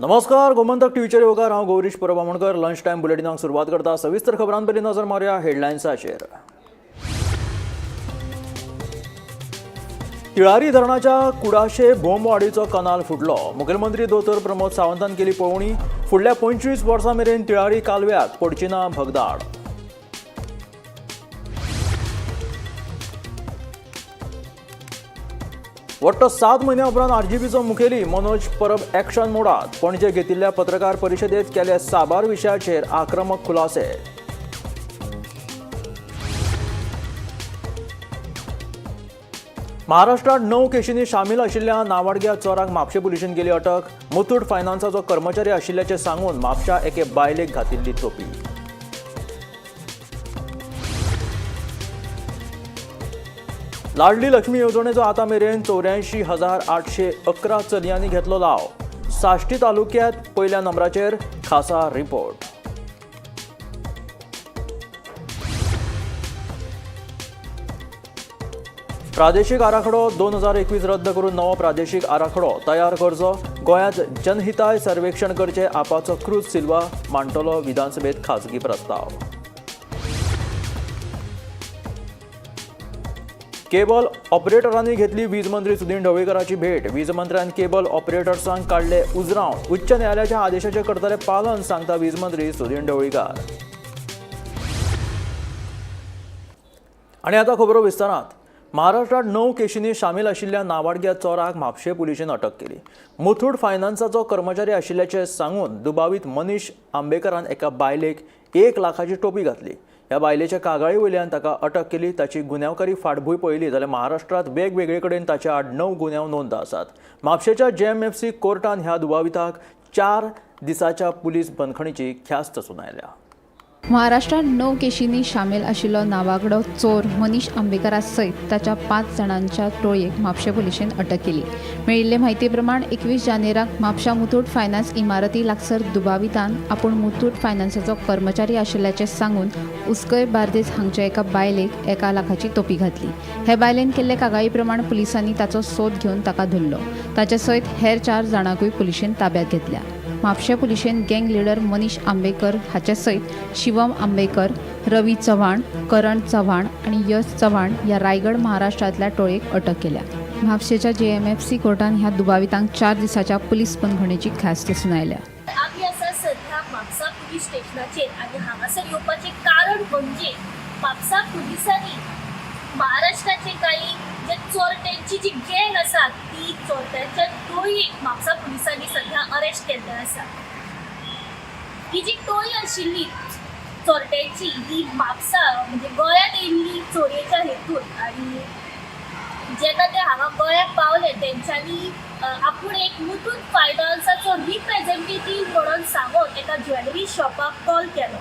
नमस्कार, गोमंतक टीव्हीचेर येवकार हांव गौरीश परबामणकर. लंच टायम बुलेटिनाक सुरवात करता. सविस्तर खबरां पयलीं नजर मारया हेडलायन्साचेर. तिळारी धरणाच्या कुडाशे बोंबवाडीचो कनाल फुटलो. मुखेलमंत्री दोतोर प्रमोद सावंतान केली पळोवणी. फुडल्या 25 वर्सां मेरेन तिळारी कालव्याक पडची ना भगदाड. वट्ट 7 म्हयन्या उपरांत आरजीपीचो मुखेली मनोज परब एक्शन मोडात. पणजे घेतिल्ल्या पत्रकार परिशदेंत केले साबार विशयाचेर आक्रमक खुलासे. महाराष्ट्रात 9 केशींनी शामील आशिल्ल्या नावाडग्या चोराक म्हापशें पुलिशेन केली अटक. मुथूट फायनान्साचो कर्मचारी आशिल्ल्याचें सांगून म्हापशा एके बायलेक घातिल्ली तोपी. लाडली लक्ष्मी येवजणेचो आतां मेरेन 84,811 चलयांनी घेतलो लाव. साश्टी तालुक्यांत पयल्या नंबराचेर खासा रिपोर्ट. प्रादेशीक आराखडो 2021 रद्द करून नवो प्रादेशीक आराखडो तयार करचो. गोंयांत जनहिताय सर्वेक्षण करचे आपाचो क्रूज सिल्वा मांडटलो. विधानसभेत खासगी प्रस्ताव. केबल ऑपरेटरांनी घेतली वीज मंत्री सुदीन ढवळीकराची भेट. वीज मंत्र्यान केबल ऑपरेटर्सांक काढले उजराव. उच्च न्यायालयाच्या आदेशाचे करतले पालन, सांगता वीज मंत्री सुदीन ढवळीकर. आणि आता खबरो विस्तारात. महाराष्ट्रात 9 केशींनी शामील आशिल्ल्या नावाडग्या चोराक म्हापशें पुलिशेन अटक केली. मुथूट फायनान्साचो कर्मचारी आशिल्ल्याचें सांगून दुबावीत मनीश आंबेकरान एका बायलेक 1 लाखाची टोपी घातली. ह्या बायलेच्या कागाळी वयल्यान ताका अटक केली. ताची गुन्यांवकारी फाटभूंय पळयली जाल्यार महाराष्ट्रात वेगवेगळे कडेन ताचे आड 9 गुन्यांव नोंद आसात. म्हापशेच्या JMFC कोर्टान ह्या दुबाविताक 4 दिसाच्या पुलीस बंदखणीची ख्यास्त सुनायल्या. महाराष्ट्रात 9 केशींनी शामील आशिल्लो नावागडो चोर मनीश आंबेकरा सयत ताच्या 5 जाणांच्या टोळयेक म्हापशें पुलिशेन अटक केली. मेळिल्ले म्हायती प्रमाण 21 जानेराक म्हापशा मुथूट फायनान्स इमारती लागसार दुबावितान आपूण मुथूट फायनान्साचो कर्मचारी आशिल्ल्याचें सांगून उस्कय बार्देस हांगच्या एका बायलेक 1 लाखाची तोपी घातली. हे बायलेन केल्ले कागाळी प्रमाण पुलिसांनी ताचो सोद घेवन ताका धरलो. ताचे सयत हेर 4 जाणांकूय पुलिशेन ताब्यात घेतल्या. म्हापशा पुलिशेन गँग लीडर मनीश आंबेकर हाचे सयत शिवम आंबेकर, रवी चव्हाण, करण चव्हाण आणि यश चव्हाण या रायगड महाराष्ट्रातल्या टोळयेक अटक केल्या. म्हापशेच्या JMFC कोर्टान ह्या दुबावितांक 4 दिसाच्या पुलीस बंदखणीची ख्यास्त सुनायल्या. आमी आसा सध्या म्हापसा पुलीस स्टेशनाचेर आनी हांगासर येवपाचें कारण म्हणजे म्हापसा पुलिसांनी महाराष्ट्राचे काही जे चोरट्यांची जी गँग आसा ती चोरट्यांच्या टोळयेक म्हापसा पुलिसांनी सध्या अरेस्ट केल्ले आसा. ही जी टोळी आशिल्ली चोरट्यांची ही म्हापसा म्हणजे गोंयांत येयल्ली चोरयेच्या हेतून आनी जेन्ना ते हांगा गोंयांत पावले तेंच्यांनी आपूण एक मुथूट फायनान्साचो रिप्रेझेंटेटीव म्हणून सांगून एका ज्वेलरी शॉपाक कॉल केलो.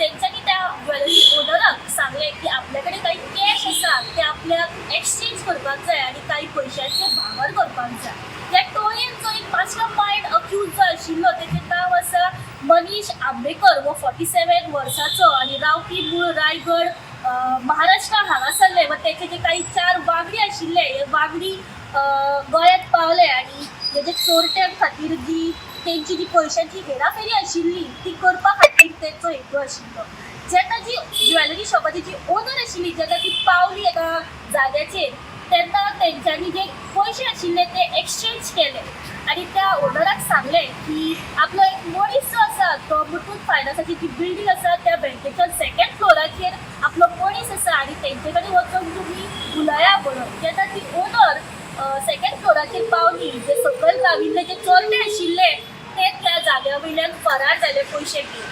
तेंच्यांनी त्या ज्वेलरी ओनराक सांगलें की आपल्या कडेन काही कॅश आसा ते आपल्याक एक्सचेंज करपाक जाय आनी काही पयशांचे भांगर करपाक जाय. ह्या टोळयेन जो एक मास्टर मायंड अक्यूज जो आशिल्लो तेचें नांव आसा मनीश आंबेकर वो 47 वर्सांचो आनी रावपी मूळ रायगड महाराष्ट्रा हांगासरले. व तेचे जे काही 4 वांगडी आशिल्ले हे वांगडी गोंयांत पावले आनी हेजे चोरट्यां खातीर जी तेंची जी पयशांची हेराफेरी आशिल्ली ती करपा खातीर तेंचो हेतू आशिल्लो. जेन्ना जी ज्वेलरी शॉपाची जी ओनर आशिल्ली जेन्ना ती पावली एका जाग्याचेर तेन्ना तेंच्यांनी जे पयशे आशिल्ले ते एक्सचेंज केले आनी त्या ओनराक सांगलें की आपलो एक मनीस जो आसा तो मुथूट फायनान्साची जी बिल्डींग आसा त्या बँकेच्या 2nd फ्लोराचेर आपलो मनीस आसा आनी तेंचे कडेन वचून तुमी उलया म्हणून. जेन्ना ती ओनर 2nd फ्लोराचेर पावली जे सकयल राविल्ले जे चोरटे आशिल्ले ते त्या जाग्या वयल्यान फरार जाले पयशे घेवन.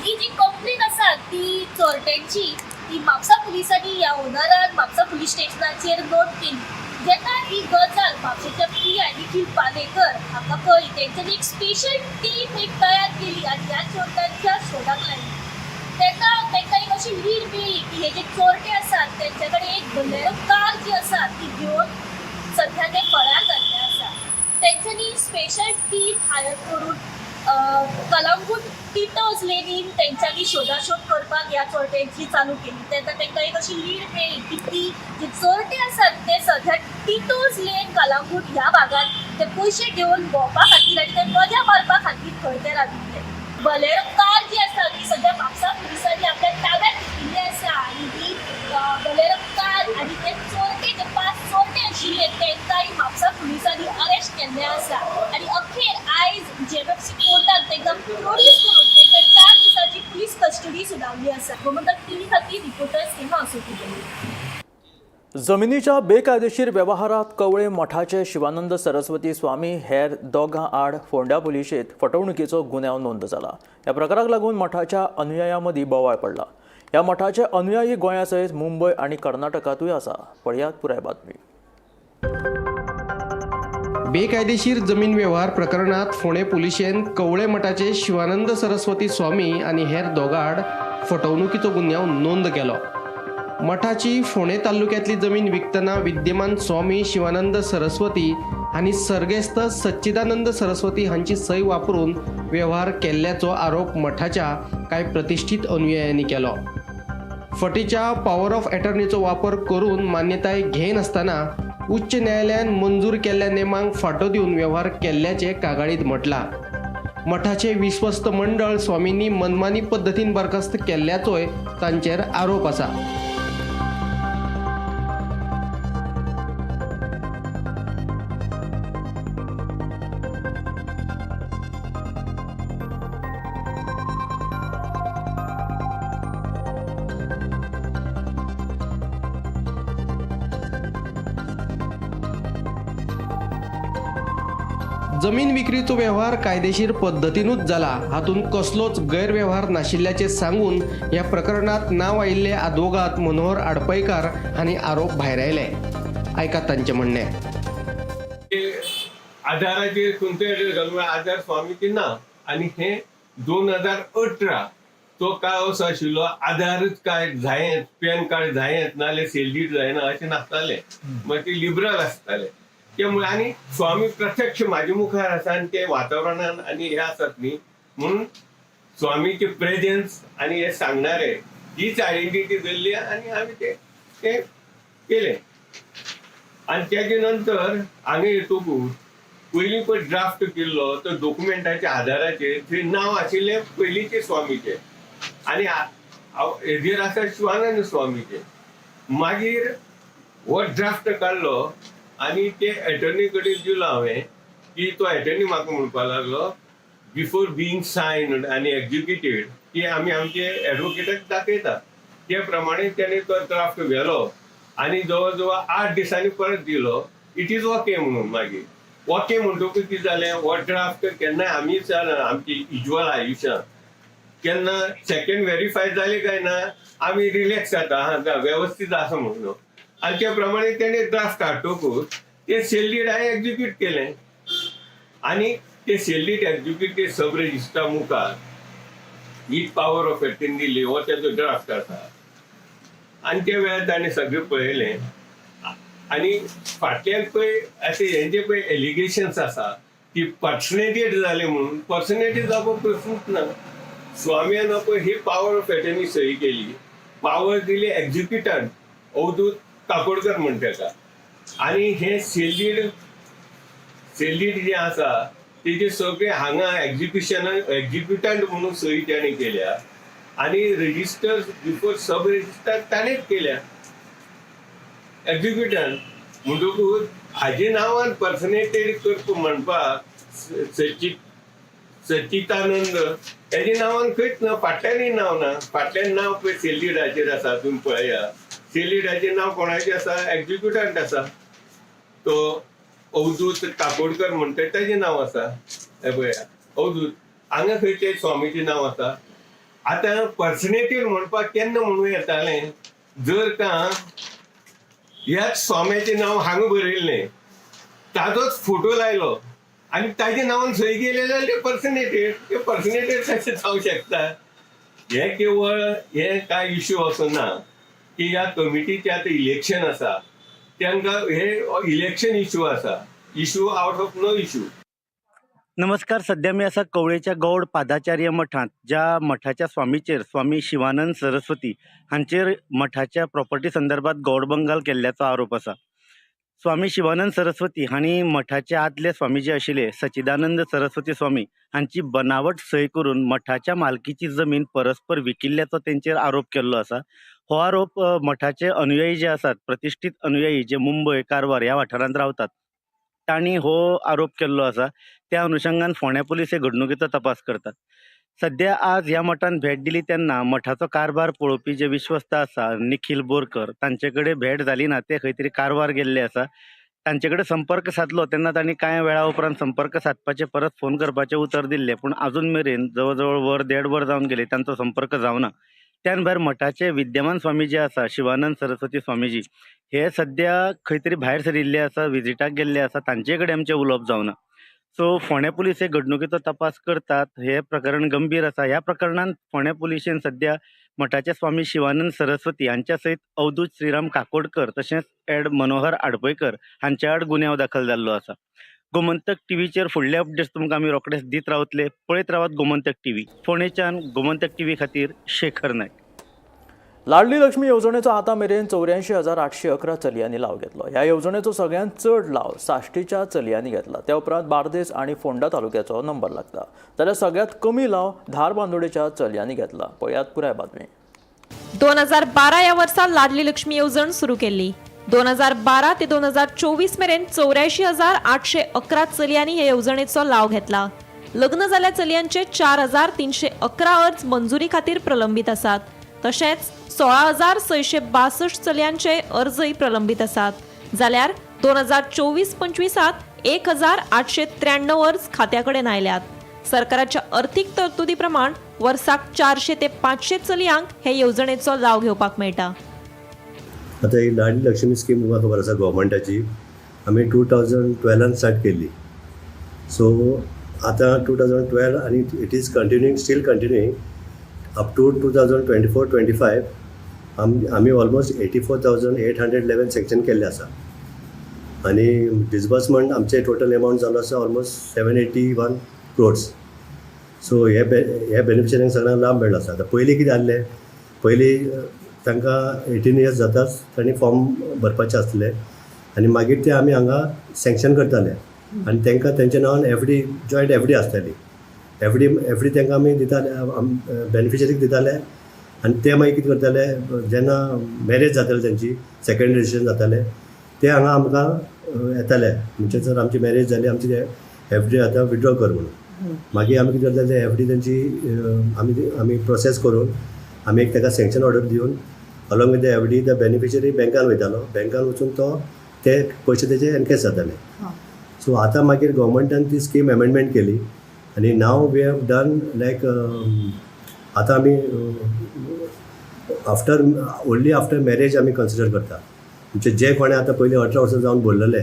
ही जी कंप्लेन आसा ती चोरट्यांची ती म्हापसा पुलिसांनी ह्या ओनरान म्हापसा पुलीस स्टेशनाचेर नोट केली. जेन्ना ही गजाल म्हापशेच्या PI निखील पालेकर हाका कळ्ळी तेंच्यांनी एक स्पेशल टीम एक तयार केली आनी ह्या चोरट्यांच्या शोधाक लायली. तेन्ना तांकां एक अशी लीड मेळ्ळी की हे जे चोरटे आसात तेंचे कडेन एक बोलेरो कार जी आसा ती घेवन सध्या ते फरार जाल्ले आसा. तेंच्यांनी स्पेशल टीम हायर करून कलंगूट टिटोज लेनीन तेंच्यांनी शोधाशोध करपाक ह्या चोरट्यांची चालू केली. तेन्ना तांकां एक अशी लीड मेळ्ळी की ती जे चोरटे आसात ते सध्या टिटोज लेन कलंगूट ह्या भागात ते पयशे घेवन भोंवपा खातीर आनी ते मजा मारपा खातीर खंय ते राविल्ले. बलेरो कार जी आसा ती सद्या म्हापसा पुलिसांनी आपल्या ताब्यात घेतिल्ली आसा आनी ही बलेरो कार आनी ते चोरटे जे 5 चोरटे आशिल्ले तेंकांय म्हापसा पुलिसांनी अरेस्ट केल्ले आसा आनी अखेर आयज जेएमएफसी कोर्टान तांकां प्रोड्यूस करून तांकां 4 दिसांची पुलीस कस्टडी सुनावली आसा. गोमंतक टीव्ही खातीर रिपोर्टर सीमा असोती. जमिनीच्या बेकायदेशीर व्यवहारात कवळे मठाचे शिवानंद सरस्वती स्वामी हेर दोगां आड फोंड्या पुलिशेंत फटवणुकीचो गुन्यांव नोंद जाला. ह्या प्रकाराक लागून मठाच्या अनुयायां मदीं बोवाळ पडला. ह्या मठाचे अनुयायी गोंया सयत मुंबय आनी कर्नाटकातूय आसा. पळयात पुराय बातमी. बेकायदेशीर जमीन व्यवहार प्रकरणात फोंडे पुलिशेन कवळे मठाचे शिवानंद सरस्वती स्वामी आणि हेर दोगाड फटवणुकीचो गुन्यांव नोंद केलो. मठाची फोंडे तालुक्यांतली जमीन विकतना विद्यमान स्वामी शिवानंद सरस्वती हांणी सर्गेस्त सच्चिदानंद सरस्वती हांची सय वापरून व्यवहार केल्ल्याचो आरोप मठाच्या कांय प्रतिश्ठीत अनुयायांनी केलो. फटीच्या पॉवर ऑफ एटर्नीचो वापर करून मान्यताय घेनासतना उच्च न्यायालयान मंजूर केल्ल्या नेमांक फाटो दिवन व्यवहार केल्ल्याचे कागाळीत म्हटलां. मठाचे विश्वस्त मंडळ स्वामींनी मनमानी पद्दतीन बरखास्त केल्ल्याचोय तांचेर आरोप आसा. जमीन विक्रीचो व्यवहार कायदेशीर पद्दतीनूच जाला, हातून कसलोच गैरव्यवहार नाशिल्ल्याचे सांगून ह्या प्रकरणात नांव आयिल्ले आदवोगाद मनोहर आडपयकार हांणी आरोप भायर आयले. आयकात तांचे म्हणणे. आधाराचेर खंयचोय आधार स्वामीचे ना आनी हे 2018 तो काळ असो आशिल्लो आधारच काय जायत पॅन कार्ड जायत नाल्यार सेल डीड जायना अशें नासतालें. मागीर ते लिबरल आसताले त्यामुळे आणि स्वामी प्रत्यक्ष माझ्या मुखार आसा आनी ते वातावरणान आनी हे आसात न्ही म्हणून स्वामीचे प्रेझेन्स आनी हे सांगणारे हीच आयडेंटिटी धरली आनी आमी ते केले. आनी तेजे नंतर हांगा येतकूच पयलीं पळय ड्राफ्ट केल्लो तो डॉक्युमेंटाच्या आधाराचेर थंय नांव आशिल्ले पयलींचे स्वामीचे आनी हेजेर आसा शिवानंद स्वामीचे. मागीर हो ड्राफ्ट काडलो आनी ते एटर्नी कडेन दिलो हांवें की तो एटर्नी म्हाका म्हणपाक लागलो बिफोर बिईंग सायन्ड आनी एक्झिक्युटेड की आमी आमचे एडवोकेटाक दाखयता. ते प्रमाणे तेणें तो ड्राफ्ट व्हेलो आनी जवळ जवळ 8 दिसांनी परत दिलो. इट इज ओके म्हणून. मागीर ओके म्हणटकूच कितें जालें हो ड्राफ्ट केन्नाय आमीच आमची इज्वल आयुश्यांत केन्ना सेकंड व्हेरीफाय जाले काय ना आमी रिलॅक्स जाता हा वेवस्थीत आसा म्हणून. आनी त्या प्रमाणे तेणे ड्राफ्ट हाडटकूच ते सेल्डीड हांवें एक्झिक्यूट केलें आनी ते सेल्डीड एक्झिक्यूट सब रेजिस्ट्रा मुखार ही पॉवर ऑफ एटर्नी दिली हो तेजो ड्राफ्ट आसा. आनी त्या वेळार ताणें सगळें पळयलें आनी फाटल्यान पळय अशें हेंचे पळय एलिगेशन्स आसा की पर्सनेटेड जाले म्हणून. पर्सनेटेड जावपा प्रश्नूच ना. स्वाम्यान पळय ही पॉवर ऑफ एटर्नी सही केली. पॉवर दिली एक्झिक्युटंट अवधूत काकोडकर म्हणटा ताका आनी हे सेल्डीड जे आसा तेजे सगळे हांगा एक्झिक्युटंट म्हणून सही ताणें केल्या आनी रेजिस्टर बिफोर सब रेजिस्टर ताणेंच केल्या एक्झिक्युटंट म्हणटकूच हाजे नांवान पर्सनेटेड करप म्हणपाक सच्चिदानंद हेजे नांवान खंयच ना. फाटल्यानय नांव ना. फाटल्यान नांव पळय सेल्डीडाचेर आसा तुमी पळया. सेल्डीडाचें नांव कोणाचें आसा एक्झिक्युटंट आसा तो अवधूत काकोडकर म्हणटा तेजें नांव आसा. हे पळया अवधूत हांगा खंयचे स्वामीचें नांव आसा. आतां पर्सनेटेड म्हणपाक केन्ना म्हणूं येतालें जर का ह्याच स्वाम्याचें नांव हांगा बरयल्लें ताजोच फोटो लायलो आनी ताजे नांवान सही केले जाल्यार ते पर्सनेटेड कशें जावंक शकता. हे केवळ हे कांय इश्यू असो ना की ह्या कमिटीचे आतां इलेक्शन आसा तांकां हे इलेक्शन इश्यू आसा. Issue out of no issue. नमस्कार. सध्या मी असा कवळेच्या गौड पादाचार्य मठांत ज्या मठाच्या स्वामीचेर स्वामी शिवानंद सरस्वती हांचेर मठाच्या प्रॉपर्टी संदर्भात गौड बंगाल केल्ल्याचो आरोप आसा. स्वामी शिवानंद सरस्वती हांणी मठाचे आदले स्वामीजी आशिल्ले सच्चिदानंद सरस्वती स्वामी हांची बनावट सय करून मठाच्या मालकीची जमीन परस्पर विकिल्ल्याचो तेंचेर आरोप केल्लो आसा. हो आरोप मठाचे अनुयायी जे आसात, प्रतिश्ठीत अनुयायी जे मुंबय कारवार ह्या वाठारांत रावतात, तांणी हो आरोप केल्लो आसा. त्या अनुशंगान फोंड्या पुलीस हे घडणुकेचो तपास करतात. सध्या आज ह्या मठान भेट दिली तेन्ना मठाचो कारभार पळोवपी जे विश्वस्त आसा निखिल बोरकर, तांचे कडेन भेट जाली ना, ते खंय तरी कारवार गेल्ले आसा. तांचे कडेन संपर्क साधलो तेन्ना तांणी कांय वेळा उपरांत संपर्क साधपाचे परत फोन करपाचें उतर दिल्लें, पूण अजून मेरेन जवळ जवळ देड वर जावन गेले तांचो संपर्क जावना. त्यान भायर मठाचे विद्यमान स्वामी जे आसा शिवानंद सरस्वती स्वामीजी हे सध्या खंय तरी भायर सरिल्ले आसा, विजिटाक गेल्ले आसा, तांचे कडेन आमचें उलोवप जावना. सो फोंड्या पुलीस हे घडणुकेचो तपास करतात. हे प्रकरण गंभीर आसा. ह्या प्रकरणात फोंड्या पुलिशेन सध्या मठाचे स्वामी शिवानंद सरस्वती हांच्या सयत अवधूत श्रीराम काकोडकर तशेंच एड मनोहर आडपयकर हांच्या आड गुन्यांव दाखल जाल्लो आसा. गोमंतक टीव्हीचेर फुडले अपडेट्स तुमकां आमी रोखडेच दीत रावतले. पळयत रावात गोमंतक टीव्ही. फोंडेच्यान गोमंतक टीव्ही खातीर शेखर नायक. लाडली लक्ष्मी येवजणेचो आतां मेरेन 84,811 चलयांनी लाव घेतलो. ह्या येवजणेचो सगळ्यांत चड लाव साश्टीच्या चलयांनी घेतला. त्या उपरांत बार्देस आनी फोंडा तालुक्याचो नंबर लागता. जाल्यार सगळ्यांत कमी लाव धारबांदोडेच्या चलयांनी घेतला. पळयात पुराय बातमी. 2012 या वर्सा लाडली लक्ष्मी येवजण सुरू केली. 2012 ते 2024 मेरेन 84,811 चलयांनी ह्या येवजणेचो लाव घेतला. लग्न जाल्ल्या चलयांचे 4,311 अर्ज मंजुरी खातीर प्रलंबीत आसात. तशेंच 16,662 चलयांचे अर्जय प्रलंबीत आसात. जाल्यार 2024-25 1,893 अर्ज खात्या कडेन आयल्यात. सरकाराच्या अर्थीक तरतुदी प्रमाण वर्साक 400 ते 500 चलयांक हे येवजणेचो लाव घेवपाक मेळटा. आता ही लाडली लक्ष्मी स्कीम तुमकां खबर आसा गव्हर्मेंटाची. आमी 2012 स्टार्ट केल्ली. सो आतां 2012 आनी it is continuing, still continuing up to 2024-25 आमी ऑलमोस्ट 84,811 सँक्शन केल्ले आसा. आनी डिसबर्समेंट आमचे टोटल एमावंट जालो आसा ऑलमोस्ट 781 crores. सो हे बेनिफिशरींक सगळ्यांक लाभ मेळ्ळो आसा. आतां पयलीं कितें जाल्लें, पयलीं तांकां 18 years जाताच तांणी फॉर्म भरपाचें आसलें आनी मागीर ते आमी हांगा सँक्शन करताले आनी तांकां तेंच्या नांवान एफडी, जॉयंट एफडी आसताली. एफडी तांकां आमी दिताले, बेनिफिशरीक दिताले आनी ते मागीर कितें करताले, जेन्ना मॅरेज जाताले तेंची, सेकंड रजिस्ट्रेशन जाताले, ते हांगा आमकां येताले म्हणजे जर आमची मॅरेज जाली आमची ते एफडी आतां विड्रॉ कर म्हणून. मागीर आमी कितें करताले, एफडी तेंची आमी प्रोसेस करून आमी एक ताका सँक्शन ऑर्डर दिवन along with the FD the beneficiary बँकान वयतालो. बँकान वचून तो ते पयशे तेजे एनकॅश जाताले. सो आतां मागीर गव्हर्मेंटान ती स्कीम एमेंडमेंट केली आनी नाव वी हॅव डन लायक आतां आमी ओन्ली आफ्टर मॅरेज आमी कन्सिडर करता. म्हणजे जे कोणें आतां पयलीं 18 वर्सां जावन भरलेले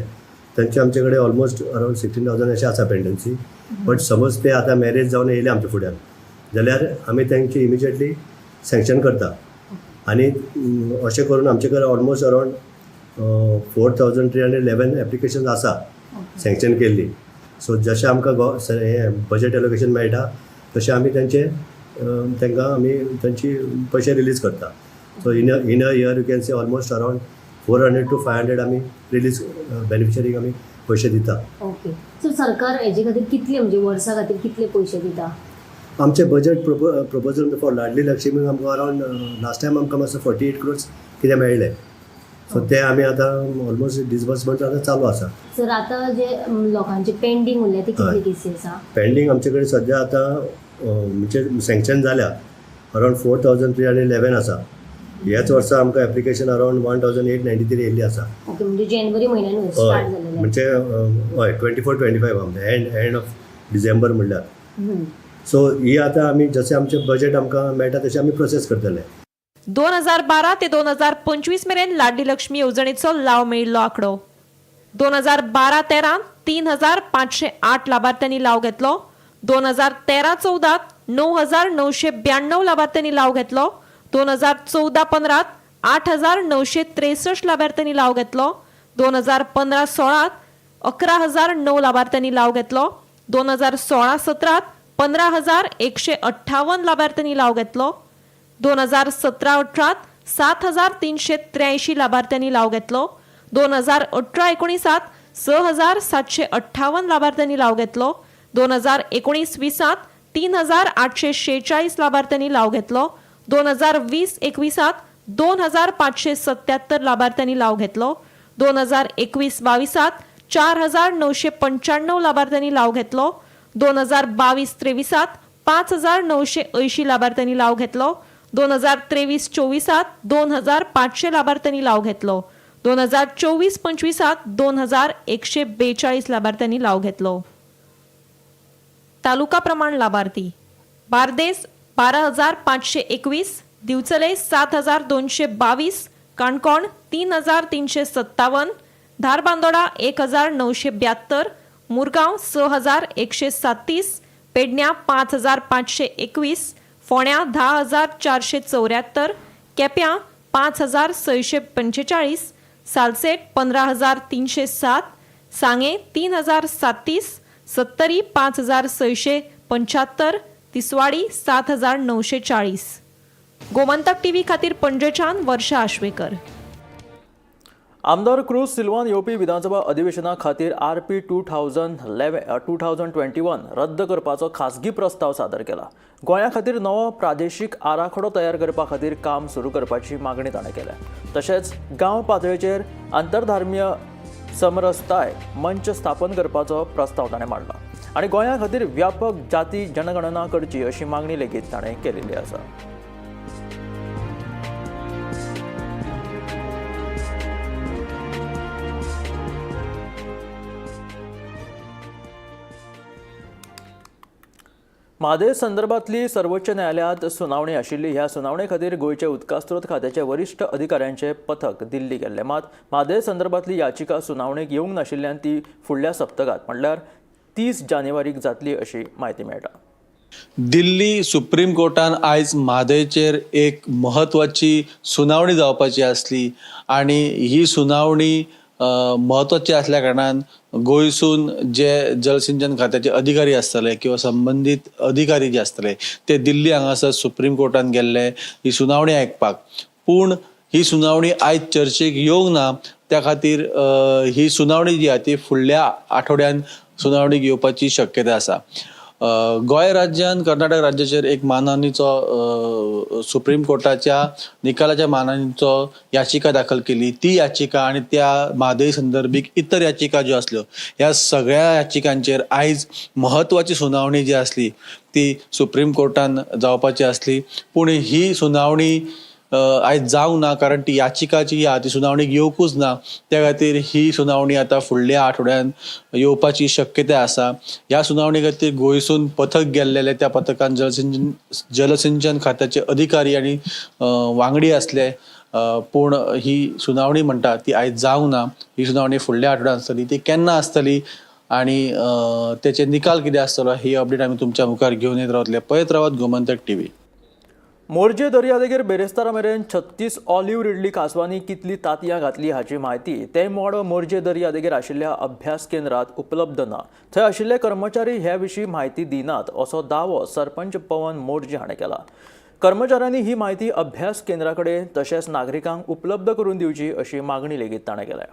तांचे आमचे कडेन ऑलमोस्ट अरावंड 16,000 अशें आसा पेंडन्सी. बट समज ते आतां मॅरेज जावन येयले आमच्या फुड्यान जाल्यार आमी तांची इमिजिएटली सँक्शन करता. आनी अशें करून आमचे कडेन ऑलमोस्ट अरावंड 4,311 एप्लिकेशन आसा सँक्शन केल्ली. सो जशें आमकां हे बजेट एलोकेशन मेळटा तशें आमी तांकां आमी तांची पयशे रिलीज करता. So in a year you can say almost around 400 to 500 आमी रिलीज बेनिफिशरीक आमी पयशे दिता. ओके. सो सरकार हेजे खातीर कितले म्हणजे वर्सा खातीर कितले पयशे दिता? आमचे बजेट प्रपोजल फॉर लाडली लक्ष्मी आमकां अरावंड लास्ट टायम आमकां मातसो 48 crores कितें मेळ्ळे. सो ते आमी आतां ऑलमोस्ट डिसबर्समेंट आतां चालू आसा. सर आतां जे लोकांचे पेंडींग उरले ते कितले केसी आसा? पेंडींग आमचे कडेन सद्या आतां म्हणजे सँक्शन जाल्या अरावंड 4,311 आसा. ह्याच वर्सा आमकां एप्लिकेशन अरावंड 1,893 येयल्ली आसा. ओके. म्हणजे जानेवारी म्हयन्यान स्टार्ट जालेले. म्हणजे हय 24-25 आमचे एंड ऑफ डिसेंबर म्हणल्यार. सो ही आतां आमी जशें आमचें बजेट आमकां मेळटा तशें आमी प्रोसेस करतले. 2012 ते 2025 मेरेन लाडली लक्ष्मी येवजणेचो लाव मेळिल्लो आंकडो. 2012-13 3,508 लाभार्थ्यांनी लाव घेतलो. 2013-14 9,992 लाभार्थ्यांनी लाव घेतलो. 2014-15 8,963 लाभार्थ्यांनी लाव घेतलो. 2015-16 11,009 लाभार्थ्यांनी लाव घेतलो. 2016-17 15,158 लाभार्थ्यांनी लाव घेतलो. 2017-18 7,383 लाभार्थ्यांनी लाव घेतलो. 2018-19 6,758 लाभार्थ्यांनी लाव घेतलो. 2019-20 3,846 लाभार्थ्यांनी लाव घेतलो. 2020-21 2,577 लाभार्थ्यांनी लाव घेतलो. 2021-22 4,995 लाभार्थ्यांनी लाव घेतलो. 2022-23 5,980 लाभार्थ्यांनी लाव घेतलो. 2023-24 2,500 लाभार्थ्यांनी लाव घेतलो. 2024-25 2,142 लाभार्थ्यांनी लाव घेतलो. तालुका प्रमाण लाभार्थी: बारदेस 12,521, दिवचले 7,222, काणकोण 3,357, धारबांदोडा 1,972, मुरगांव 6,137, पेडण्यां 5,521, फोंड्यां 10,474, केप्यां 5,645, सालसेट 15,307, सांगे 3,037, सत्तरी 5,675, तिसवाडी 7,940. गोमंतक टीव्ही खातीर पणजेच्यान वर्षा आश्वेकर. आमदार क्रूज सिल्वान येवपी विधानसभा अधिवेशना खातीर RP 2021 रद्द करपाचो खासगी प्रस्ताव सादर केला. गोंया खातीर नवो प्रादेशीक आराखडो तयार करपा खातीर काम सुरू करपाची मागणी ताणें केल्या. तशेंच गांव पातळीचेर आंतरधर्मीय समरसताय मंच स्थापन करपाचो प्रस्ताव ताणें मांडला आनी गोंया खातीर व्यापक जाती जनगणना करची अशी मागणी लेगीत ताणें केलेली आसा. म्हादेस संदर्भातली सर्वोच्च न्यायालयात सुनावणी आशिल्ली. ह्या सुनावणे खातीर गोंयचे उदकास्रोत खात्याचे वरिश्ठ अधिकाऱ्यांचे पथक दिल्ली गेल्ले. मात म्हादेस संदर्भातली याचिका सुनावणेक येवंक नाशिल्ल्यान ती फुडल्या सप्तकात म्हणल्यार 30 जानेवारीक जातली अशी म्हायती मेळटा. दिल्ली सुप्रीम कोर्टान आयज म्हादेचेर एक महत्वाची सुनावणी जावपाची आसली आनी ही सुनावणी महत्वाची असल्या कारणान गोंयसून जे जलसिंचन खात्याचे अधिकारी आसतले किंवा संबंधित अधिकारी जे आसतले ते दिल्ली हांगासर सुप्रीम कोर्टान गेल्ले ही सुनावणी आयकपाक. पूण ही सुनावणी आयज चर्चेक येवंक ना, त्या खातीर ही सुनावणी जी आसा ती फुडल्या आठवड्यान सुनावणीक येवपाची शक्यता आसा. गोंय राज्यान कर्नाटक राज्याचेर एक मानहानीचो सुप्रीम कोर्टाच्या निकालाच्या मानहानीचो याचिका दाखल केली. ती याचिका आणि त्या म्हादय संदर्भीक इतर याचिका ज्यो आसल्यो ह्या सगळ्या याचिकांचेर आयज महत्वाची सुनावणी जी आसली ती सुप्रीम कोर्टान जावपाची आसली. पूण ही सुनावणी आयज जावंक ना, कारण ती याचिका जी आहा ती सुनावणीक येवकूच ना. त्या खातीर ही सुनावणी आता फुडल्या आठवड्यान येवपाची शक्यता आसा. ह्या सुनावणी खातीर गोंयसून पथक गेल्लेले, त्या पथकान जलसिंचन खात्याचे अधिकारी आनी वांगडी आसले. पूण ही सुनावणी म्हणटा ती आयज जावंक ना. ही सुनावणी फुडल्या आठवड्यान आसतली. ती केन्ना आसतली आनी तेचे निकाल कितें आसतलो ही अपडेट आमी तुमच्या मुखार घेवन येत रावतले. पळयत रावत गोमंतक टीव्ही. मोरजे दर्यादेगेर बेरेस्तारा मेरेन 36 ऑलिव्ह रिडली कासवांनी कितली तांतयां घातली हाची म्हायती ते मोड मोरजे दर्यादेगेर आशिल्ल्या अभ्यास केंद्रात उपलब्ध ना. थंय आशिल्ले कर्मचारी ह्या विशीं म्हायती दिनात असो दावो सरपंच पवन मोरजे हाणें केला. कर्मचाऱ्यांनी ही म्हायती अभ्यास केंद्राकडेन तशेंच नागरिकांक उपलब्ध करून दिवची अशी मागणी लेगीत ताणें केल्या.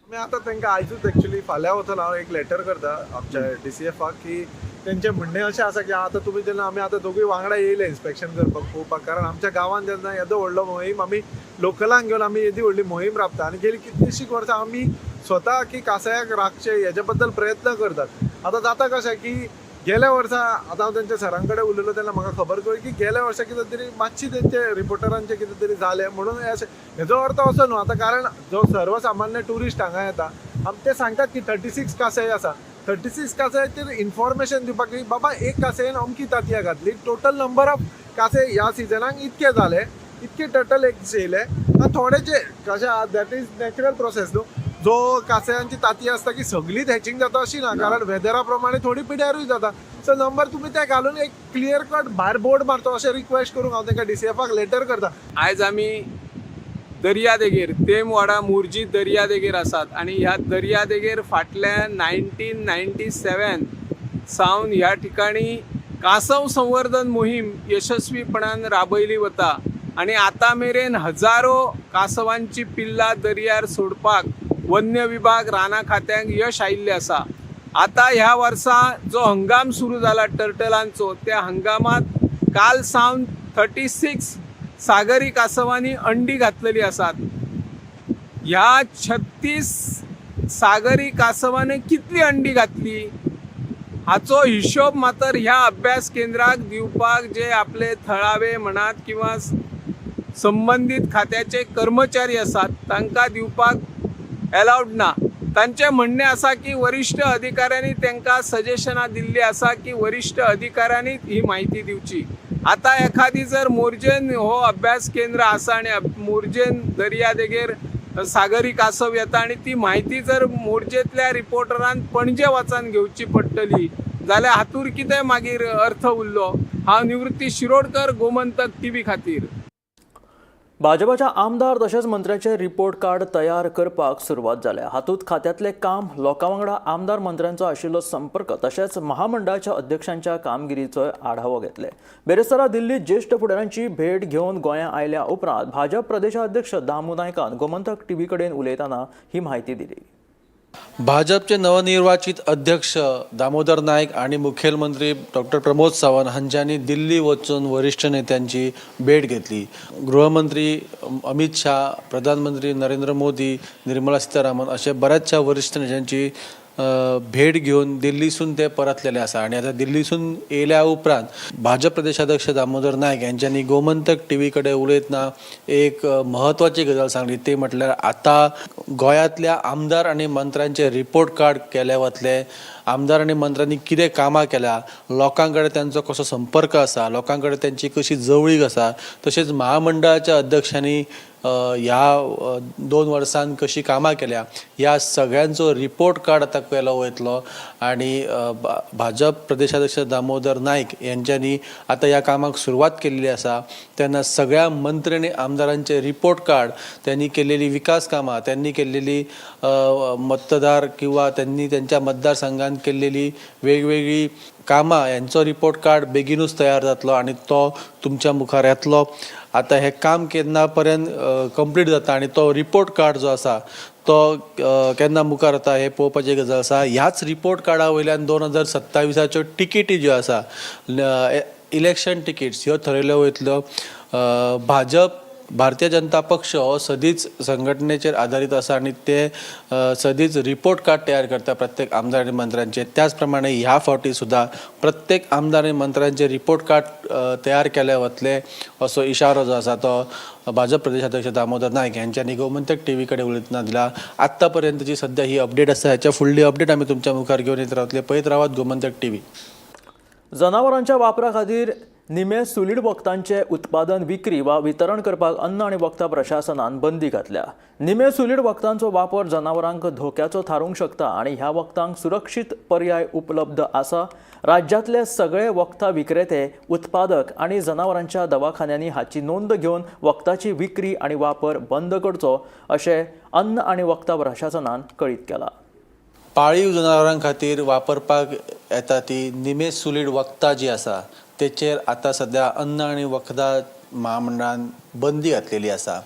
मी आता तांकां आयजूच एक्चुअली फाल्यां वचून हांव एक लेटर करता आमच्या DCFाक की तेंचें म्हणणें अशें आसा की आतां तुमी जेन्ना आमी आतां दोगूय वांगडा येयले इन्स्पेक्शन करपाक पळोवपाक, कारण आमच्या गांवांत जेन्ना येदो व्हडलो मोहीम आमी लोकलांक घेवन आमी येदी व्हडली मोहीम राबता आनी गेली कितलींशीं वर्सां आमी स्वता की कांसायाक राखचे हेजे बद्दल प्रयत्न करतात. आतां जाता कशें की गेल्या वर्सा आतां हांव तेंच्या सरां कडेन उलयलो तेन्ना म्हाका खबर कळ्ळी की गेल्या वर्सा कितें तरी मातशी तेंचे रिपोर्टरांचें कितें तरी जालें म्हणून हेजो अर्थ असो न्हू. आतां कारण जो सर्वसामान्य ट्युरिस्ट हांगा येता ते सांगतात की 36 कांसाय आसा. 36 कांसायचेर इन्फॉर्मेशन दिवपाक की बाबा एक कांसयेन अमकी तांतयां घातली, टोटल नंबर ऑफ कांसे ह्या सिजनाक इतके जाले, इतके टोटल एक येयले. थोडेचे कशें आहा दॅट इज नॅचरल प्रोसेस न्हू. जो कांसयांची तांतयां आसता की सगळीच हॅचिंग जाता अशी ना, कारण वेदरा प्रमाणे थोडी पिड्यारूय जाता. सो नंबर तुमी ते घालून एक क्लियर कट भायर बोर्ड मारतो अशें रिक्वेस्ट करूंक हांव तांकां DCFाक लेटर करता. आयज आमी दर्यादेगेर तेमवाडा मुर्जी दर्यादेगेर आसात आनी ह्या दर्यादेगेर फाटल्या 1997 सावन ह्या ठिकाणी कासव संवर्धन मोहीम यशस्वीपणान राबयली वता आणि आता मेरेन हजारो कासवांची पिल्लां दर्यार सोडपाक वन्य विभाग राना खात्यांक यश आयिल्लें आसा. आता ह्या वर्सा जो हंगाम सुरू जाला टर्टलांचो, त्या हंगामात काल सावन 36 सागरी कासवांनी अंडी घातलेली आसात. ह्या 36 सागरी कासवांनी कितली अंडी घातली हाचो हिशोब मात्र ह्या अभ्यास केंद्राक दिवपाक जे आपले थळावे म्हणात किंवा संबंधित खात्याचे कर्मचारी आसात तांकां दिवपाक अलाउड ना. तांचे म्हणणे आसा की वरिष्ठ अधिकाऱ्यांनी तांकां सजेशनां दिल्ली आसा की वरिष्ठ अधिकाऱ्यांनी ही माहिती दिवची. आता एखादी जर मोर्जेन हो अभ्यास केंद्र आसा आणि मोर्जेन दर्यादेगेर सागरी कासव येता आणि ती माहिती जर मोर्जेंतल्या रिपोर्टरान पणजे वचून घेवची पडटली जाल्यार हातूर कितें मागीर अर्थ उरलो. हांव निवृत्ती शिरोडकर, गोमंतक टीव्ही खातीर. भाजपाच्या आमदार तशेंच मंत्र्यांचे रिपोर्ट कार्ड तयार करपाक सुरवात जाल्या. हातूंत खात्यातले काम, लोकां वांगडा आमदार मंत्र्यांचो आशिल्लो संपर्क तशेंच महामंडळाच्या अध्यक्षांच्या कामगिरीचोय आढावो घेतले. बेरेस्तारा दिल्लीत ज्येष्ठ फुडाऱ्यांची भेट घेवन गोंया आयल्या उपरांत भाजप प्रदेशाध्यक्ष दामू नायकान गोमंतक टीव्ही कडेन उलयतना ही माहिती दिली. भाजपचे नवनिर्वाचित अध्यक्ष दामोदर नायक आणि मुखेलमंत्री डॉक्टर प्रमोद सावंत हांच्यांनी दिल्ली वचून वरिष्ठ नेत्यांची भेट घेतली. गृहमंत्री अमित शाह, प्रधानमंत्री नरेंद्र मोदी, निर्मला सीतारामन अशा बऱ्याचशा वरिष्ठ नेत्यांची भेट घेऊन दिल्लीसून ते परतलेले आसा. आणि आता दिल्लीसून येयल्या उपरांत भाजप प्रदेशाध्यक्ष दामोदर नायक यांच्यानी गोमंतक टीव्ही कडे उलयतना एक महत्वाची गजाल सांगली. ते म्हटल्यार आता गोंयांतल्या आमदार आणि मंत्र्यांचे रिपोर्ट कार्ड केले वतले. आमदार आणि मंत्र्यांनी कितें कामां केल्या, लोकां कडेन त्यांचो कसो संपर्क आसा, लोकां कडेन त्यांची कशी जवळीक आसा, तशेंच महामंडळाच्या अध्यक्षांनी ह्या 2 वर्सांत कशी कामां केल्या ह्या सगळ्यांचो रिपोर्ट कार्ड आतां केलो वयतलो. आणि भाजप प्रदेशाध्यक्ष दामोदर नायक यांच्यांनी आता ह्या कामाक सुरवात केल्ली आसा. तेन्ना सगळ्या मंत्री आणि आमदारांचे रिपोर्ट कार्ड, त्यांनी केलेली विकास कामां, त्यांनी केलेली मतदार किंवा त्यांनी त्यांच्या मतदारसंघात केलेली वेगवेगळी कामां यांचो रिपोर्ट कार्ड बेगीनूच तयार जातलो आणि तो तुमच्या मुखार येतलो. आता हे काम केन्ना पर्यंत कंप्लीट जाता आणि तो रिपोर्ट कार्ड जो आसा तो केन्ना मुखार येता हे पळोवपाची गजाल आसा. ह्याच रिपोर्ट कार्डा वयल्यान 2027च्यो टिकेटी ज्यो आसा, इलेक्शन टिकेट्स ह्यो ठरयल्यो वयतल्यो. भारतीय जनता पक्ष हो सदीच संघटनेचेर आधारीत आसा आणि ते सदीच रिपोर्ट कार्ड तयार करता प्रत्येक आमदार आणि मंत्र्यांचे. त्याच प्रमाणे ह्या फावटी सुद्धा प्रत्येक आमदार आणि मंत्र्यांचे रिपोर्ट कार्ड तयार केले वतले असो इशारो जो आसा तो भाजप प्रदेशाध्यक्ष दामोदर नायक यांच्यानी गोमंतक टीव्ही कडे उलयतना दिला. आत्तापर्यंतची सध्या ही अपडेट आसा. ह्याच्या फुडली अपडेट आमी तुमच्या मुखार घेवन येत रावतले. पळयत रावात गोमंतक टीव्ही. जनावरांच्या वापरा खातीर निमे सुलीड वखदांचे उत्पादन, विक्री वा वितरण करपाक अन्न आणि वखदां प्रशासनान बंदी घातल्या. निमे सुलीड वखदांचो वापर जनावरांक धोक्याचो थारूंक शकता आणि ह्या वखदांक सुरक्षीत पर्याय उपलब्ध आसा. राज्यातले सगळे वखदां विक्रेते, उत्पादक आणि जनावरांच्या दवाखान्यांनी हाची नोंद घेवन वखदाची विक्री आणि वापर बंद करचो अशें अन्न आणि वखदां प्रशासनान कळीत केला. पाळीव जनावरां खातीर वापरपाक येता ती निमे सुलीड वखदां जी आसा तेचेर आता सध्या अन्न आणि वखदां महामंडळान बंदी घातलेली आसा.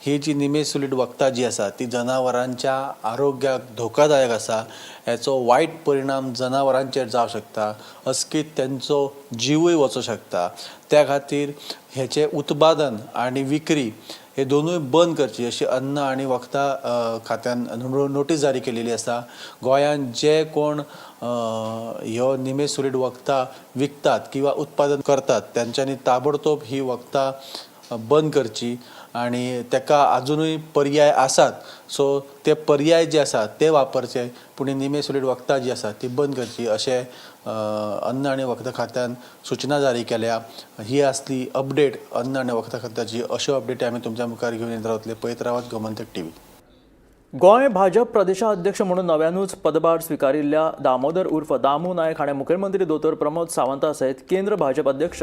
ही जी निमे सुलीड वखदां जी आसा ती जनावरांच्या आरोग्याक धोकादायक आसा. हेचो वायट परिणाम जनावरांचेर जावं शकता, अचकीत त्यांचो जीवय वचूं शकता. त्या खातीर हेचे उत्पादन आणि विक्री हे दोनूय बंद करची अशी अन्न आणि वखदां खात्यान नोटीस जारी केलेली आसा. गोंयांत जे कोण ह्यो निमे सुलीड वखदां विकतात किंवा उत्पादन करतात त्यांच्यांनी ताबडतोब ही वखदां बंद करची आणि ताका अजुनूय पर्याय आसात. सो ते पर्याय जे आसात ते वापरचे, पूण निमे सुलीड वखदां जी आसा ती बंद करची अशें अन्न आणि वखदां खात्यान सूचना जारी केल्या. ही आसली अपडेट अन्न आणि वखदां खात्याची. अश्यो अपडेटी आमी तुमच्या मुखार घेवन येत रावतले. पळयत रावात गोमंतक टीव्ही. गोंय भाजप प्रदेशाध्यक्ष म्हणून नव्यानूच पदभार स्वीकारिल्ल्या दामोदर उर्फ दामू नायक हाणें मुखेलमंत्री दोतोर प्रमोद सावंता सयत केंद्र भाजप अध्यक्ष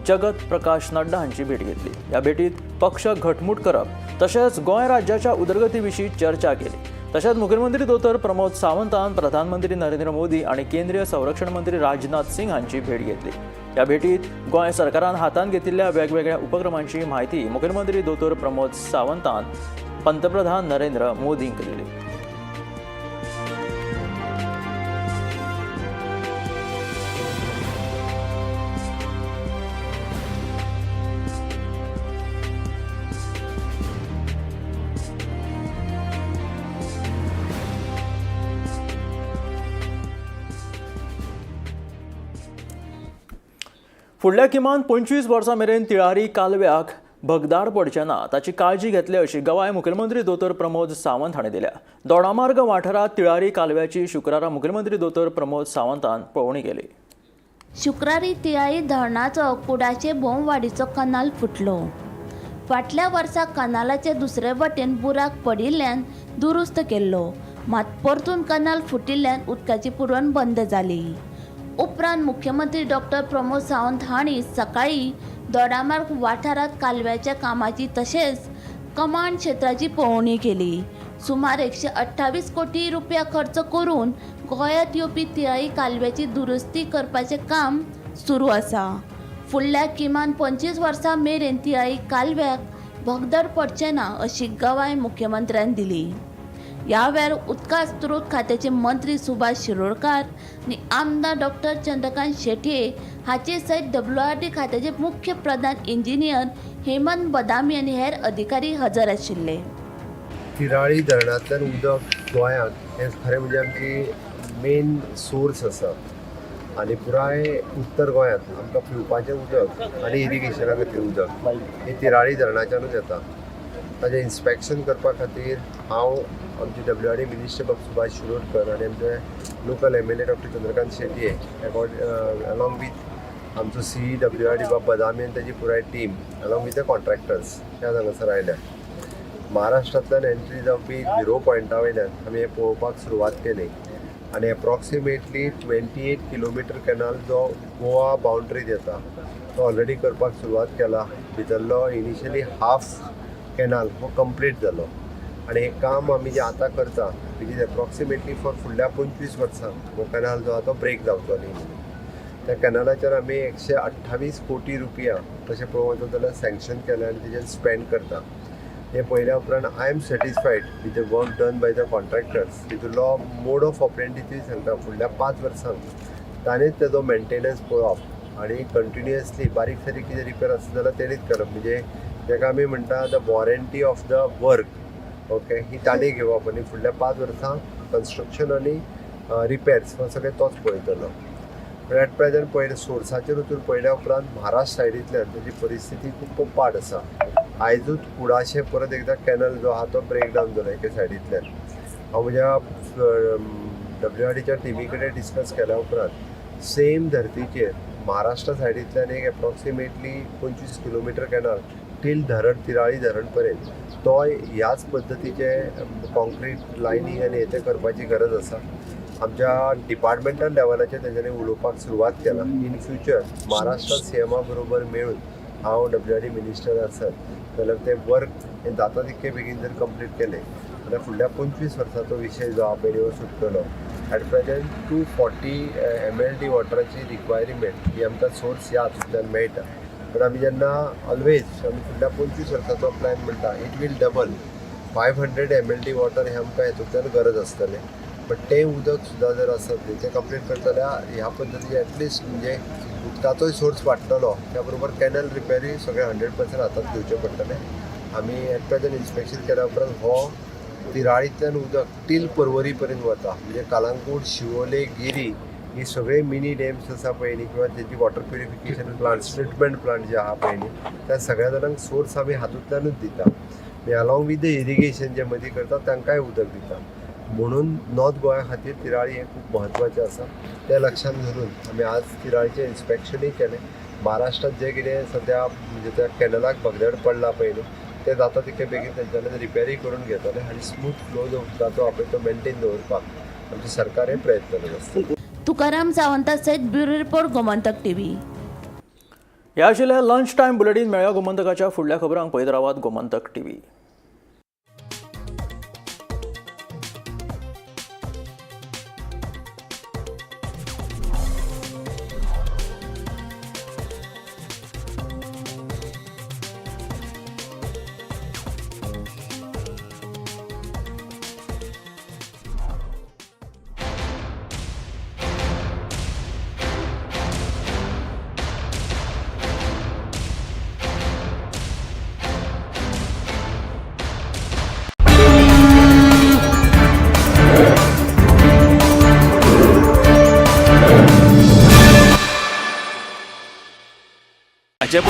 जगत प्रकाश नड्डा हांची भेट घेतली. ह्या भेटीत पक्ष घटमूट करप तशेंच गोंय राज्याच्या उदरगती विशीं चर्चा केली. तशेंच मुखेलमंत्री दोतोर प्रमोद सावंतान प्रधानमंत्री नरेंद्र मोदी आणि केंद्रीय संरक्षण मंत्री राजनाथ सिंग हांची भेट घेतली. ह्या भेटीत गोंय सरकारान हातान घेतिल्ल्या वेगवेगळ्या उपक्रमांची म्हायती मुखेलमंत्री दोतोर प्रमोद सावंतान पंतप्रधान नरेंद्र मोदींक दिली. फुडल्या किमान 25 वर्सां मेरेन तिळारी कालव्याक भगदाड पडचे ना ताची काळजी घेतली अशी गवाय मुखेलमंत्री दोतोर प्रमोद सावंत हांणी दिल्या. दोडामार्ग वाठारात तिळारी कालव्याची शुक्रारा मुखेलमंत्री दोतोर प्रमोद सावंतान पळोवणी केली. शुक्रारी तिळारी धरणाचो कुडाचे भोववाडीचो कनाल फुटलो. फाटल्या वर्सा कनालाचे दुसरे वटेन बुराक पडिल्ल्यान दुरुस्त केल्लो, मात परतून कनाल फुटिल्ल्यान उदकाची पुरवण बंद जाली. उपरांत मुख्यमंत्री डॉक्टर प्रमोद सावंत हांणी सकाळी दोडामार्ग वाठारात कालव्याच्या कामाची तशेंच कमांड क्षेत्राची पळोवणी केली. सुमार 128 कोटी रुपया खर्च करून गोंयांत येवपी तिळारी कालव्याची दुरुस्ती करपाचें काम सुरू आसा. फुडल्या किमान 25 वर्सां मेरेन तिळारी कालव्याक भगदड पडचें ना अशी गवाय मुख्यमंत्र्यान दिली. ह्या वेळार उदका स्त्रोत खात्याचे मंत्री सुभाष शिरोडकार आनी आमदार डॉक्टर चंद्रकांत शेटये हाचे सयत WRD खात्याचे मुख्य प्रधान इंजिनियर हेमंत बदामी आनी हेर अधिकारी हजर आशिल्ले. तिराळी धरणांतल्यान उदक गोंयांत हें खरें म्हणजे आमची मेन सोर्स आसा आनी पुराय उत्तर गोंयांत आमकां पिवपाचें उदक आनी इरिगेशना खातीर उदक हें तिराळी धरणाच्यानूच येता. ताजें इन्स्पेक्शन करपा खातीर हांव आमचे WRD मिनिस्टर बाब सुभाष शिरोडकर आनी आमचे local MLA doctor Chandrakant Shetye along with आमचो CE WRD बाब बदामी आनी ताजी पुराय team along with the contractors ह्या हांगासर आयल्या. महाराष्ट्रांतल्यान एंट्री जावपी 0 पॉयंटा वयल्यान आमी हें पळोवपाक सुरवात केली आनी एप्रॉक्सिमेटली 28 किलोमिटर कॅनाल जो गोवा बाउंड्रीत येता तो ऑलरेडी करपाक सुरवात केला. भितरलो इनिशियली हाफ कॅनाल हो कंप्लीट जालो आनी हें काम आमी जें आतां करता विच इज एप्रॉक्सिमेटली फॉर फुडल्या 25 वर्सां हो कॅनाल जो आहा तो ब्रेक जावचो न्ही. त्या कॅनालाचेर आमी 128 कोटी रुपया तशें पळोवंक वचत जाल्यार सँक्शन केला आनी तेजेर स्पेंड करता. हे पयल्या उपरांत I am satisfied with the work done by the contractors. तितूंतलो मोड ऑफ ऑपरेंडीचूय सांगता फुडल्या 5 वर्सांक ताणेंच तेजो मेंटेनन्स पळोवप आनी कंटिन्युअसली बारीक सारीक कितें रिपेर आसा जाल्यार तेणीच करप. म्हणजे ताका आमी म्हणटा the warranty of the work. Okay, ही ताणी घेवप आनी फुडल्या 5 वर्सां कन्स्ट्रक्शन आनी रिपेर्स हो सगळें तोच पळयतलो. एट प्रेझेंट पळयलें सोर्साचेर वचून पळयल्या उपरांत महाराष्ट्र सायडींतल्यान तेजी परिस्थिती खूब पाड आसा. आयजूच कुडाशें परत एकदां कॅनल जो आहा तो ब्रेक डावन जालो एके सायडींतल्यान. हांव म्हज्या WRDच्या टिमी कडेन डिस्कस केल्या उपरांत सेम धर्तीचेर महाराष्ट्रा सायडींतल्यान एक एप्रॉक्सिमेटली 25 किलोमिटर कॅनल टील धरण तिराळी धरण पर्यंत तो ह्याच पद्दतीचे कॉन्क्रीट लायनींग आनी हें करपाची गरज आसा. आमच्या डिपार्टमेंटल लेवलाचेर तेंच्यांनी उलोवपाक सुरवात केला. इन फ्युचर महाराष्ट्रा CMA बरोबर मेळून हांव WRD मिनिस्टर आसत जाल्यार तें वर्क हें जाता तितके बेगीन जर कंप्लीट केलें जाल्यार फुडल्या 25 वर्सांचो विशय जो आहा पयलीं सुटतलो. एट प्रेझेंट 240 MLD वॉटराची रिक्वायरमेंट ही आमकां सोर्स ह्या हातूंतल्यान मेळटा. पण आमी जेन्ना ऑलवेज आमी फुडल्या 25 वर्सांचो प्लॅन म्हणटा it will double 500 MLD water हें आमकां हेतूंतल्यान गरज आसतलें. बट तें उदक सुद्दां जर आसत तें कंप्लीट करता जाल्यार ह्या पद्दतीन एटलिस्ट म्हणजे उदकाचोय सोर्स वाडटलो. त्या बरोबर कॅनल रिपेरूय सगळें 100% हातांत घेवचें पडटलें. आमी एट प्रेझेंट इन्स्पेक्शन केल्या उपरांत हो तिराळींतल्यान उदक टील पर्वरी पर्यंत वता. म्हणजे कालांगूट, शिवोले, गिरी ही सगळे मिनी डॅम्स आसा पळय न्ही किंवा तेजी water purification plants treatment plant जे आहा पळय न्ही त्या सगळ्या जाणांक सोर्स आमी हातूंतल्यानूच दिता. म्हणजे अलॉंग वीथ द इरिगेशन जे मदीं करता तांकांय उदक दिता. म्हणून नॉर्थ गोंया खातीर तिराळी हें खूब म्हत्वाचें आसा. तें लक्षांत धरून आमी आज तिराळीचें इन्स्पेक्शनूय केलें. महाराष्ट्रांत जें कितें सद्या म्हणजे त्या कॅनलाक भगदड पडला पळय न्ही तें जाता तितके बेगीन तेंच्यांनी रिपेरूय करून घेतले आनी स्मूथ फ्लो जो उदकाचो आहा पळय तो मेंटेन दवरपाक आमचें सरकार हें प्रयत्न करत आसता. तुकाराम सावंता सयत ब्युरो रिपोर्ट गोमंतक TV. ह्या आशिल्ल्या लंच टायम बुलेटीन मेळ्या गोमंतकाच्या फुडल्या खबरांक पळयत रावात गोमंतक TV. भाजप